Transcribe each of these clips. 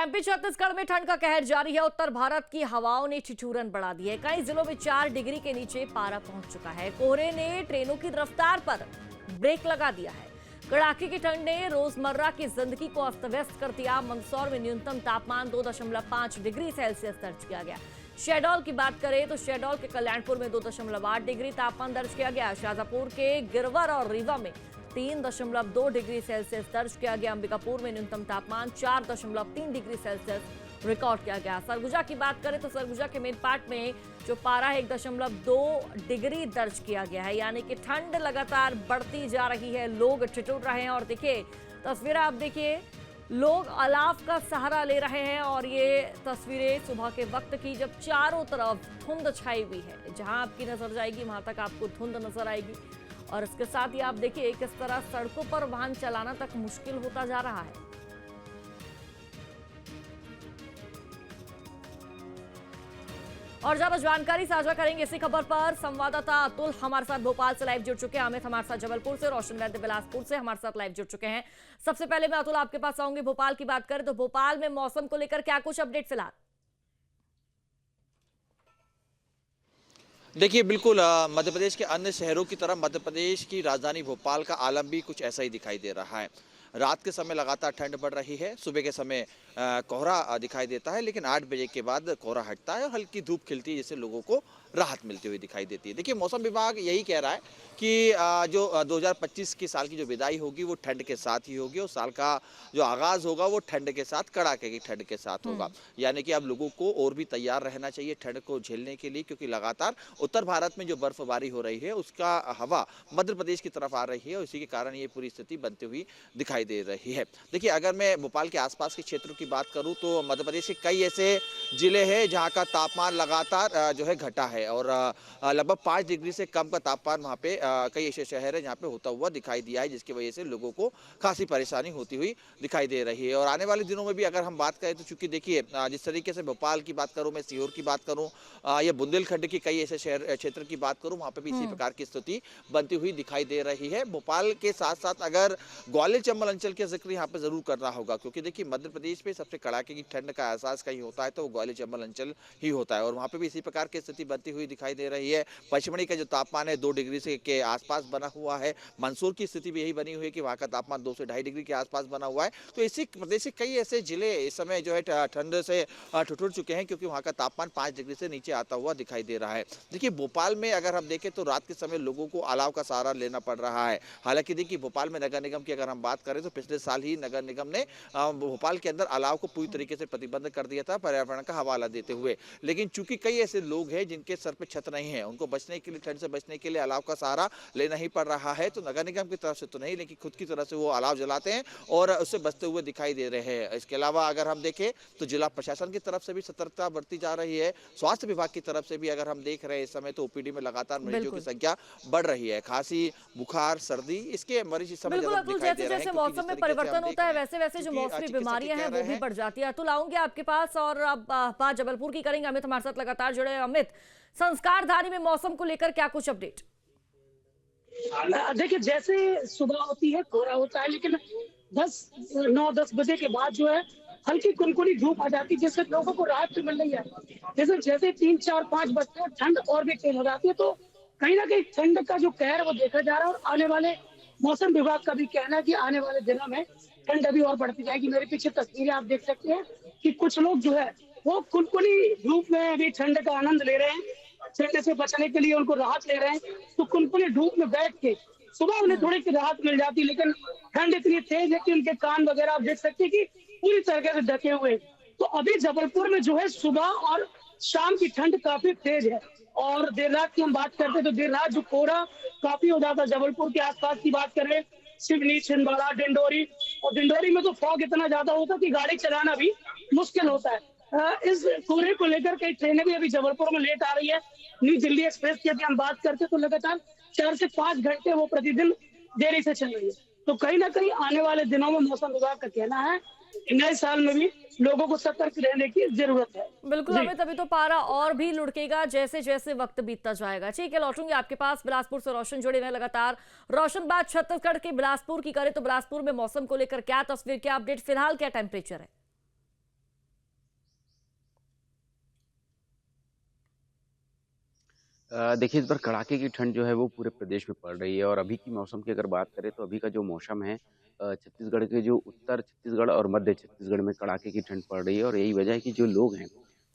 MP Chhattisgarh में ठंड का कहर जारी है। उत्तर भारत की हवाओं ने ठिठुरन बढ़ा दी है। कई जिलों में 4 डिग्री के नीचे पारा पहुंच चुका है। कोहरे ने ट्रेनों की रफ्तार पर ब्रेक लगा दिया है। कड़ाके की ठंड ने रोजमर्रा की जिंदगी को अस्त व्यस्त कर दिया। मंदसौर में न्यूनतम तापमान 2.5 डिग्री सेल्सियस दर्ज किया गया। शहडोल की बात करें तो शहडोल के कल्याणपुर में 2.8 डिग्री तापमान दर्ज किया गया। शाजापुर के गिरवर और रीवा में 3.2 डिग्री सेल्सियस दर्ज किया गया। अंबिकापुर में न्यूनतम तापमान 4.3 डिग्री सेल्सियस रिकॉर्ड किया गया। सरगुजा की बात करें तो सरगुजा के मेनपाट में जो पारा है 1.2 डिग्री दर्ज किया गया है। यानी कि ठंड लगातार बढ़ती जा रही है, लोग ठिठुर रहे हैं। और देखिए तस्वीरें, आप देखिए लोग अलाव का सहारा ले रहे हैं। और ये तस्वीरें सुबह के वक्त की, जब चारों तरफ धुंध छाई हुई है। जहां आपकी नजर जाएगी वहां तक आपको धुंध नजर आएगी। और इसके साथ ही आप देखिए किस तरह सड़कों पर वाहन चलाना तक मुश्किल होता जा रहा है। और ज्यादा जानकारी साझा करेंगे इसी खबर पर संवाददाता अतुल हमारे साथ भोपाल से लाइव जुड़ चुके हैं। अमित हमारे साथ जबलपुर से, रोशन वैद्य बिलासपुर से हमारे साथ लाइव जुड़ चुके हैं। सबसे पहले मैं अतुल आपके पास आऊंगी। भोपाल की बात करें तो भोपाल में मौसम को लेकर क्या कुछ अपडेट फिलहाल? देखिए बिल्कुल मध्य प्रदेश के अन्य शहरों की तरह मध्य प्रदेश की राजधानी भोपाल का आलम भी कुछ ऐसा ही दिखाई दे रहा है। रात के समय लगातार ठंड बढ़ रही है। सुबह के समय कोहरा दिखाई देता है, लेकिन 8 बजे के बाद कोहरा हटता है और हल्की धूप खिलती है, जिससे लोगों को राहत मिलती हुई दिखाई देती है। देखिए मौसम विभाग यही कह रहा है कि जो 2025 की साल की जो विदाई होगी वो ठंड के साथ ही होगी और साल का जो आगाज होगा वो ठंड के साथ, कड़ाके की ठंड के साथ होगा। यानी कि अब लोगों को और भी तैयार रहना चाहिए ठंड को झेलने के लिए, क्योंकि लगातार उत्तर भारत में जो बर्फबारी हो रही है उसका हवा मध्य प्रदेश की तरफ आ रही है और इसी के कारण ये पूरी स्थिति बनती हुई दिखाई दे रही है। देखिए अगर मैं भोपाल के आसपास के क्षेत्रों की बात करूं तो मध्य प्रदेश के कई ऐसे जिले हैं जहां का तापमान लगातार जो है घटा है और लगभग 5 डिग्री से कम का तापमान वहां पे कई ऐसे शहर है जहां पे होता हुआ दिखाई दिया है, जिसकी वजह से लोगों को खासी परेशानी होती हुई दिखाई दे रही है। और आने वाले दिनों में भी अगर हम बात करें तो चूंकि देखिए जिस तरीके से भोपाल की बात करूं, मैं सीहोर की बात करूं या बुंदेलखंड की कई ऐसे शहर क्षेत्र की बात करूं, वहां पे भी इसी प्रकार की स्थिति बनती हुई दिखाई दे रही है। भोपाल के साथ साथ अगर ग्वालियर चंबल अंचल के जिक्र यहाँ पे जरूर करना होगा, क्योंकि देखिए मध्य प्रदेश में सबसे कड़ाके की ठंड का एहसास कहीं होता है तो वो ग्वालियर चंबल अंचल ही होता है और वहाँ पे भी इसी प्रकार की स्थिति बनती हुई दिखाई दे रही है। पचमढ़ी का जो तापमान है 2 डिग्री से के आसपास बना हुआ है। मंदसौर की स्थिति भी यही बनी हुई है कि वहाँ का तापमान 2 से 2.5 डिग्री के आसपास बना हुआ है। तो इसी प्रदेश के कई ऐसे जिले इस समय जो है ठंड से ठिठुर चुके हैं, क्योंकि वहाँ का तापमान 5 डिग्री से नीचे आता हुआ दिखाई दे रहा है। देखिए भोपाल में अगर हम देखें तो रात के समय लोगों को अलाव का सहारा लेना पड़ रहा है। हालांकि देखिए भोपाल में नगर निगम की अगर हम बात करें तो पिछले साल ही नगर निगम ने भोपाल के अंदर अलाव को पूरी तरीके से प्रतिबंध कर दिया था पर्यावरण का हवाला देते हुए। लेकिन चूंकि कई ऐसे लोग हैं जिनके सर पे छत नहीं है, उनको बचने के लिए, ठंड से बचने के लिए अलाव का सहारा लेना ही पड़ रहा है। तो नगर निगम की तरफ से तो नहीं, लेकिन खुद की तरफ से वो अलाव जलाते हैं और उससे बचते हुए दिखाई दे रहे हैं। इसके अलावा अगर हम देखें तो जिला प्रशासन की तरफ से भी सतर्कता बरती जा रही है। स्वास्थ्य विभाग की तरफ से भी अगर हम देख रहे हैं इस समय तो ओपीडी में लगातार मरीजों की संख्या बढ़ रही है। खांसी, बुखार, सर्दी, इसके मरीज इस समय ज्यादा दिखाई दे रहे हैं। मौसम में परिवर्तन होता है वैसे वैसे जो मौसमी बीमारियां हैं वो भी बढ़ जाती है। अतुल आऊंगे आपके पास और अब बात जबलपुर की करेंगे। अमित हमारे साथ लगातार जुड़े हैं। अमित, संस्कारधारी में मौसम को लेकर क्या कुछ अपडेट? देखिए जैसे सुबह होती है कोहरा होता है, लेकिन 9-10 बजे के बाद जो है हल्की कुनकुनी धूप आ जाती है, जिससे लोगों को राहत मिल रही है। जैसे जैसे 3, 4, 5 बजते हैं ठंड और भी तेज हो जाती है। तो कहीं ना कहीं ठंड का जो कहर वो देखा जा रहा है और आने वाले मौसम विभाग का भी कहना है कि आने वाले दिनों में ठंड अभी और बढ़ती जाएगी। मेरे पीछे तस्वीरें आप देख सकते हैं कि कुछ लोग जो है वो कुनकुनी धूप में अभी ठंड का आनंद ले रहे हैं। ठंड से बचने के लिए उनको राहत ले रहे हैं, तो कुनकुनी धूप में बैठ के सुबह उन्हें थोड़ी सी राहत मिल जाती है। लेकिन ठंड इतनी तेज है कि उनके कान वगैरह आप देख सकते हैं कि पूरी तरीके से ढके हुए। तो अभी जबलपुर में जो है सुबह और शाम की ठंड काफी तेज है। और देर रात की हम बात करते हैं तो देर रात जो कोहरा काफी हो जाता है। जबलपुर के आसपास की बात करें, सिवनी, छिंदवाड़ा, डिंडोरी, और डिंडोरी में तो फॉग इतना ज्यादा होता है कि गाड़ी चलाना भी मुश्किल होता है। इस कोहरे को लेकर कई ट्रेनें भी अभी जबलपुर में लेट आ रही है। न्यू दिल्ली एक्सप्रेस की यदि हम बात करते हैं तो लगातार 4 से 5 घंटे वो प्रतिदिन देरी से चल रही है। तो कहीं ना कहीं आने वाले दिनों में मौसम विभाग का कहना है नए साल में भी लोगों को सतर्क रहने की जरूरत है। बिल्कुल अमित, अभी तो पारा और भी लुढ़केगा जैसे जैसे वक्त बीतता जाएगा। ठीक है, लौटूंगी आपके पास। बिलासपुर से रोशन जुड़े हुए लगातार। रोशन, बात छत्तीसगढ़ के बिलासपुर की करें तो बिलासपुर में मौसम को लेकर क्या तस्वीर, क्या अपडेट, फिलहाल क्या टेम्परेचर है? देखिए इस बार कड़ाके की ठंड जो है वो पूरे प्रदेश में पड़ रही है और अभी की मौसम की अगर बात करें तो अभी का जो मौसम है छत्तीसगढ़ के जो उत्तर छत्तीसगढ़ और मध्य छत्तीसगढ़ में कड़ाके की ठंड पड़ रही है और यही वजह है कि जो लोग हैं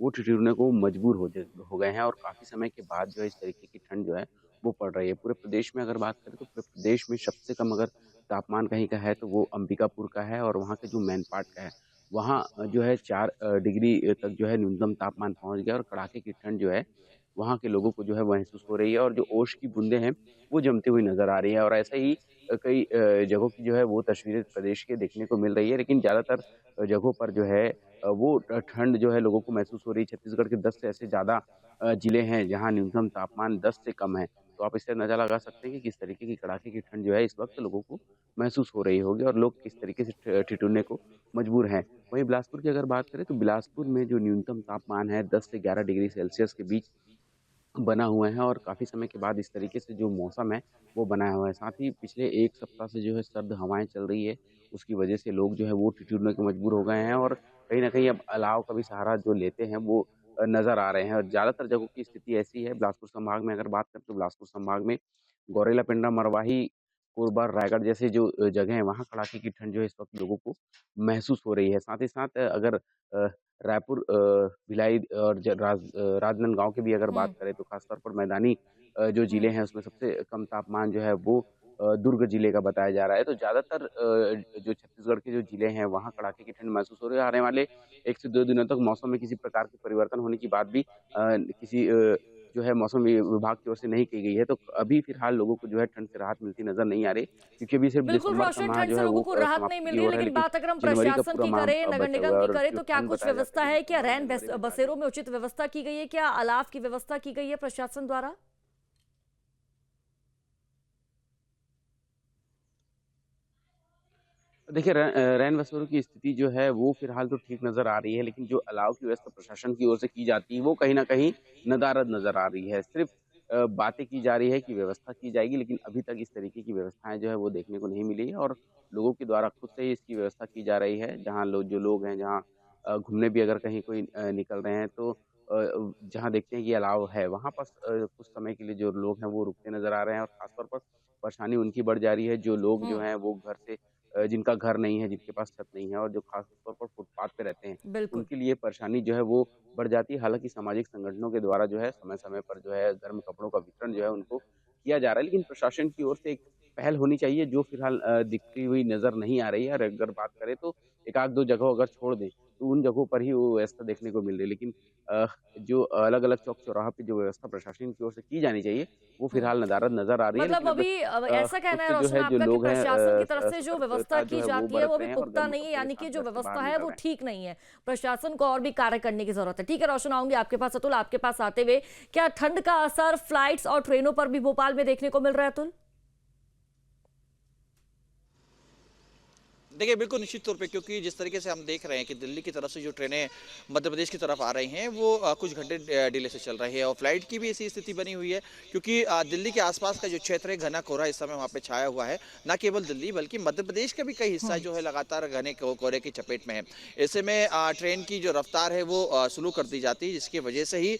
वो ठिठुरने को मजबूर हो गए हैं और काफ़ी समय के बाद जो है इस तरीके की ठंड जो है वो पड़ रही है। पूरे प्रदेश में अगर बात करें तो पूरे प्रदेश में सबसे कम अगर तापमान कहीं का है तो वो अंबिकापुर का है और वहाँ के जो मैनपाट का है, वहाँ जो है 4 डिग्री तक जो है न्यूनतम तापमान पहुँच गया और कड़ाके की ठंड जो है वहाँ के लोगों को जो है महसूस हो रही है और जो ओश की बूंदें हैं, वो जमती हुई नज़र आ रही है और ऐसे ही कई जगहों की जो है वो तस्वीरें प्रदेश के देखने को मिल रही है। लेकिन ज़्यादातर जगहों पर जो है वो ठंड जो है लोगों को महसूस हो रही है। छत्तीसगढ़ के 10 से ऐसे ज़्यादा जिले हैं जहाँ न्यूनतम तापमान 10 से कम है। तो आप इससे अंदाज़ा लगा सकते हैं कि किस तरीके की कड़ाके की ठंड जो है इस वक़्त लोगों को महसूस हो रही होगी और लोग किस तरीके से ठिठुरने को मजबूर हैं। वहीं बिलासपुर की अगर बात करें तो बिलासपुर में जो न्यूनतम तापमान है 10 से 11 डिग्री सेल्सियस के बीच बना हुआ है और काफ़ी समय के बाद इस तरीके से जो मौसम है, वो बनाया हुआ है। साथ ही पिछले 1 सप्ताह से जो है सर्द हवाएँ चल रही है, उसकी वजह से लोग जो है वो ठिठुरने को मजबूर हो गए हैं और कहीं न कहीं अब अलाव का भी सहारा जो लेते हैं वो नज़र आ रहे हैं और ज़्यादातर जगहों की स्थिति ऐसी है। बिलासपुर संभाग में अगर बात करें तो बिलासपुर संभाग में गौरेला, पिंडरा, मरवाही, कोरबा, रायगढ़ जैसे जो जगह हैं वहाँ कड़ाके की ठंड जो है इस वक़्त लोगों को महसूस हो रही है। साथ ही साथ अगर रायपुर भिलाई और राजनांदगाँव की भी अगर बात हम्म। करें तो ख़ास तौर पर मैदानी जो ज़िले हम्म। हैं उसमें सबसे कम तापमान जो है वो दुर्ग ज़िले का बताया जा रहा है। तो ज़्यादातर जो छत्तीसगढ़ के जो ज़िले हैं वहाँ कड़ाके की ठंड महसूस हो रही है। आने वाले 1 से 2 दिनों तक मौसम में किसी प्रकार के परिवर्तन होने की बात भी किसी जो है मौसम विभाग की ओर से नहीं की गई है। तो अभी फ़िलहाल लोगों को जो है ठंड से राहत मिलती नज़र नहीं आ रही क्योंकि अभी सिर्फ़ बिल्कुल दिसंबर का रोशन, माह ठंड जो से है लोगों वो को राहत नहीं समाप्ति मिल की रही है, ओर है लेकिन लेकिन बात अगर हम जनवरी का प्रशासन पूरा की माह करें, नगर बचा निगम हुआ है की और करें, जो तो क्या ठंड कुछ बताया व्यवस्था जाता है है? कि क्या आने रैन वाले दिन तक बसेरों में उचित व्यवस्था की गई है? क्या अलाव की व्यवस्था की गई है प्रशासन द्वारा? देखिए रैन बसेरों की स्थिति जो है वो फ़िलहाल तो ठीक नज़र आ रही है, लेकिन जो अलाव की व्यवस्था प्रशासन की ओर से की जाती है वो कहीं न कहीं नदारद नज़र आ रही है। सिर्फ़ बातें की जा रही है कि व्यवस्था की जाएगी, लेकिन अभी तक इस तरीके की व्यवस्थाएँ जो है वो देखने को नहीं मिली है और लोगों के द्वारा खुद से ही इसकी व्यवस्था की जा रही है। जहाँ जो लोग हैं जहाँ घूमने भी अगर कहीं कोई निकल रहे हैं तो जहाँ देखते हैं कि अलाव है, वहाँ पास कुछ समय के लिए जो लोग हैं वो रुकते नज़र आ रहे हैं और ख़ास तौर पर परेशानी उनकी बढ़ जा रही है, जो लोग जो हम्म। हैं वो घर से जिनका घर नहीं है, जिनके पास छत नहीं है और जो खास तौर पर फुटपाथ पे रहते हैं, बिल्कुल। उनके लिए परेशानी जो है वो बढ़ जाती है। हालाँकि सामाजिक संगठनों के द्वारा जो है समय-समय पर जो है गर्म कपड़ों का वितरण जो है उनको किया जा रहा है, लेकिन प्रशासन की ओर से एक पहल होनी चाहिए जो फिलहाल दिखती हुई नज़र नहीं आ रही है और अगर बात करें तो 1 आध 2 जगह अगर छोड़ दें, तो उन जगहों पर ही वो व्यवस्था देखने को मिल रही है। लेकिन अ, जो अलग-अलग चौक-चौराहा पे जो व्यवस्था प्रशासन की ओर से की जानी चाहिए, वो हम्म। फिलहाल नदारद नज़र आ रही है। मतलब लेकिन अब अभी ऐसा खुद कहना है से जो रोशन है जो आपका कि लोग हैं प्रशासन की तरफ स से जो व्यवस्था सतर्कता जो की है वो जाती है बरत वो रहे भी हैं और पुख्ता गर्म नहीं है, कपड़ों के यानी साथ कि जो घर से बाहर व्यवस्था है निकल वो रहे हैं। ठीक नहीं है। प्रशासन को और भी कार्य करने की जरूरत है। ठीक है रोशन, आऊंगी आपके पास। अतुल, आपके पास आते हुए, क्या ठंड का असर फ्लाइट्स और ट्रेनों पर भी भोपाल में देखने को मिल रहा है अतुल? देखिए बिल्कुल निश्चित तौर पे, क्योंकि जिस तरीके से हम देख रहे हैं कि दिल्ली की तरफ से जो ट्रेनें मध्य प्रदेश की तरफ आ रही हैं वो कुछ घंटे डिले से चल रही है और फ्लाइट की भी ऐसी स्थिति बनी हुई है, क्योंकि दिल्ली के आसपास का जो क्षेत्र है घना कोहरा इस समय वहाँ पे छाया हुआ है। न केवल दिल्ली बल्कि मध्य प्रदेश का भी कई हिस्सा जो है लगातार घने कोहरे की चपेट में है। ऐसे में ट्रेन की जो रफ्तार है वो स्लो कर दी जाती है, जिसकी वजह से ही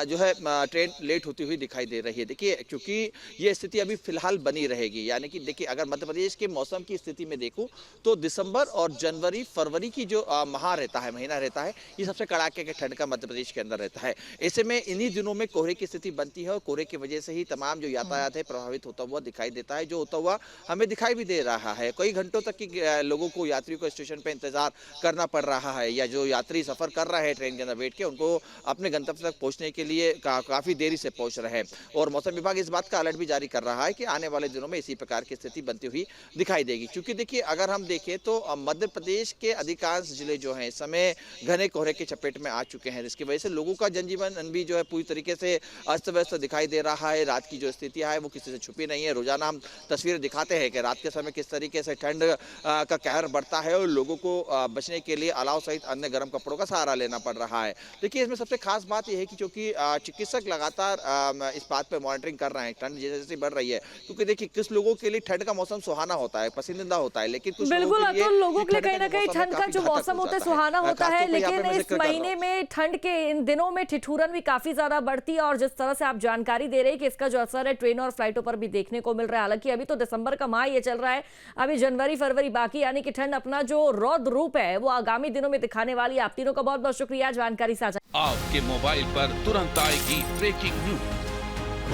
जो है ट्रेन लेट होती हुई दिखाई दे रही है। देखिए क्योंकि ये स्थिति अभी फिलहाल बनी रहेगी, यानी कि देखिए अगर मध्य प्रदेश के मौसम की स्थिति में देखूँ तो दिसंबर और जनवरी फरवरी की जो माह रहता है, महीना रहता है, ये सबसे कड़ाके के ठंड का मध्य प्रदेश के अंदर रहता है। ऐसे में इन्हीं दिनों में कोहरे की स्थिति बनती है और कोहरे की वजह से ही तमाम जो यातायात है प्रभावित होता हुआ दिखाई देता है, जो होता हुआ हमें दिखाई भी दे रहा है। कई घंटों तक की लोगों को, यात्रियों को स्टेशन पर इंतजार करना पड़ रहा है, या जो यात्री सफर कर रहा है ट्रेन के अंदर बैठ के, उनको अपने गंतव्य तक पहुंचने के लिए काफी देरी से पहुंच रहे हैं। और मौसम विभाग इस बात का अलर्ट भी जारी कर रहा है कि आने वाले दिनों में इसी प्रकार की स्थिति बनती हुई दिखाई देगी। क्योंकि देखिए अगर हम देखें तो मध्य प्रदेश के अधिकांश जिले जो हैं इस समय घने कोहरे की चपेट में आ चुके हैं, जिसकी वजह से लोगों का जनजीवन भी जो है पूरी तरीके से अस्त व्यस्त दिखाई दे रहा है। रात की जो स्थितियां है वो किसी से छुपी नहीं है। रोजाना हम तस्वीरें दिखाते हैं कि रात के समय किस तरीके से ठंड का कहर बढ़ता है और लोगों को बचने के लिए अलाव सहित अन्य गर्म कपड़ों का सहारा लेना पड़ रहा है। देखिए इसमें सबसे खास बात यह है कि चूंकि चिकित्सक लगातार इस बात पर मॉनिटरिंग कर रहे हैं, ठंड जैसे जैसे बढ़ रही है, क्योंकि देखिए कुछ लोगों के लिए ठंड का मौसम सुहाना होता है, पसंदीदा होता है, लेकिन कुछ लोगों बिल्कुल के लिए अतुल, लोगों के लिए कहीं ना ठंड कहीं मौसम ठंड का काफी जो घातक हो मौसम होता है जाता है। सुहाना होता है, खासतौर पे यहाँ पे लेकिन मैं इस जिक्र कर रहा महीने हूँ। में ठंड के इन दिनों में ठिठुरन भी काफी ज्यादा बढ़ती है और जिस तरह से आप जानकारी दे रहे हैं कि इसका जो असर है ट्रेनों और फ्लाइटों पर भी देखने को मिल रहा है। हालांकि अभी तो दिसंबर का माह ये चल रहा है, अभी जनवरी फरवरी बाकी, यानी कि ठंड अपना जो रौद्र रूप है वो आगामी दिनों में दिखाने वाली है। आप तीनों का बहुत बहुत शुक्रिया जानकारी साझा। आपके मोबाइल पर तुरंत आएगी ब्रेकिंग न्यूज,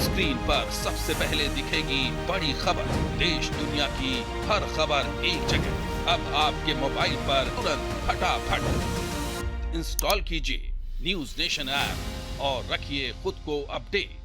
स्क्रीन पर सबसे पहले दिखेगी बड़ी खबर, देश दुनिया की हर खबर एक जगह। अब आपके मोबाइल पर तुरंत फटाफट इंस्टॉल कीजिए न्यूज नेशन ऐप और रखिए खुद को अपडेट।